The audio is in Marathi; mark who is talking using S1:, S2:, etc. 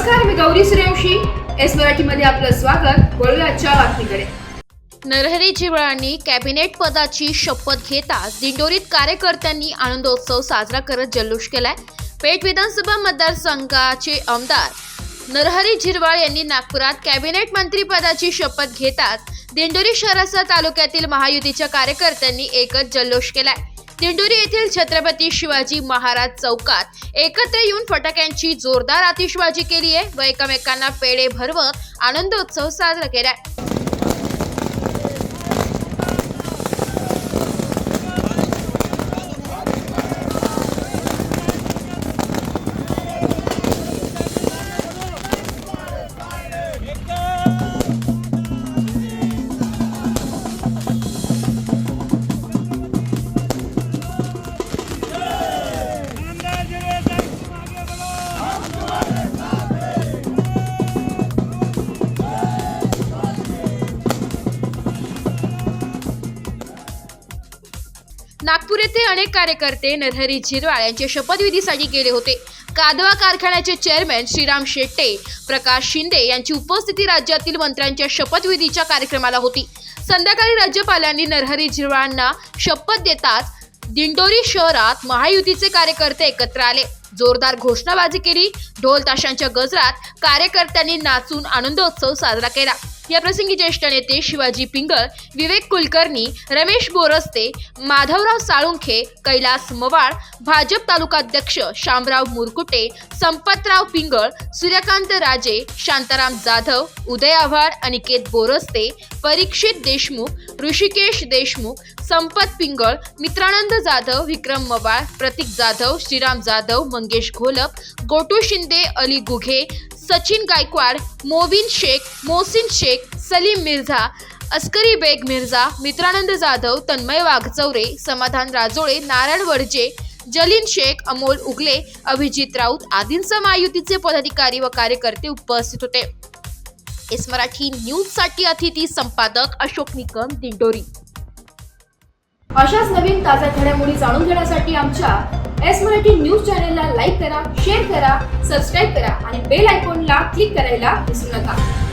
S1: नमस्कार, मी गौरी सूर्यवंशी. एस मराठीमध्ये आपलं स्वागत. वळूया आजच्या बातमीकडे.
S2: नरहरी झिरवाळांनी कॅबिनेट पदाची शपथ घेताच दिंडोरीत कार्यकर्त्यांनी आनंदोत्सव साजरा करत जल्लोष केलाय. पेठ विधानसभा मतदारसंघाचे आमदार नरहरी झिरवाळ यांनी नागपुरात कॅबिनेट मंत्री पदाची शपथ घेताच दिंडोरी शहरासह तालुक्यातील महायुतीच्या कार्यकर्त्यांनी एकच जल्लोष केलाय. दिंडोरी येथील छत्रपती शिवाजी महाराज चौकात एकत्र येऊन फटाक्यांची जोरदार आतिषबाजी केली आहे व एकमेकांना पेढे भरवत आनंदोत्सव साजरा केलाय. नागपूर येथे अनेक कार्यकर्ते नरहरी झिरवाळ यांच्या शपथविधीसाठी गेले होते. कादवा कारखान्याचे चेअरमॅन श्रीराम शेट्टे, प्रकाश शिंदे यांची उपस्थिती राज्यातील मंत्र्यांच्या शपथविधीच्या कार्यक्रमाला होती. संध्याकाळी राज्यपालांनी नरहरी झिरवाळांना शपथ देताच दिंडोरी शहरात महायुतीचे कार्यकर्ते एकत्र आले. जोरदार घोषणाबाजी केली. ढोल ताशांच्या गजरात कार्यकर्त्यांनी नाचून आनंदोत्सव साजरा केला. या प्रसंगी ज्येष्ठ नेते शिवाजी पिंगळ, विवेक कुलकर्णी, रमेश बोरस्ते, माधवराव साळुंखे, कैलास मवाळ, भाजप तालुकाध्यक्ष शामराव मुरकुटे, संपतराव पिंगळ, सूर्यकांत राजे, शांताराम जाधव, उदय आव्हाड, अनिकेत बोरस्ते, परीक्षित देशमुख, ऋषिकेश देशमुख, संपत पिंगळ, मित्रानंद जाधव, विक्रम मवाळ, प्रतीक जाधव, श्रीराम जाधव, मंगेश घोलप, गोटू शिंदे, अली गुघे, सचिन गायकवाड, मोविन शेख, मोहसिन शेख, सलीम मिर्झा, अस्करी बेग मिर्झा, मित्रानंद जाधव, तन्मय वाघचौरे, समाधान राजोळे, नारायण वडजे, जलीन शेख, अमोल उगले, अभिजित राऊत आदींसह महायुतीचे पदाधिकारी व कार्यकर्ते उपस्थित होते. एस मराठी न्यूज साठी अतिथी संपादक अशोक निकम, दिंडोरी.
S1: अशाच नवीन ताज्या घडामोडी जाणून घेण्यासाठी आमच्या एस मराठी न्यूज चॅनलला लाईक करा, शेअर करा, सबस्क्राईब करा आणि बेल आयकॉनला क्लिक करायला विसरू नका.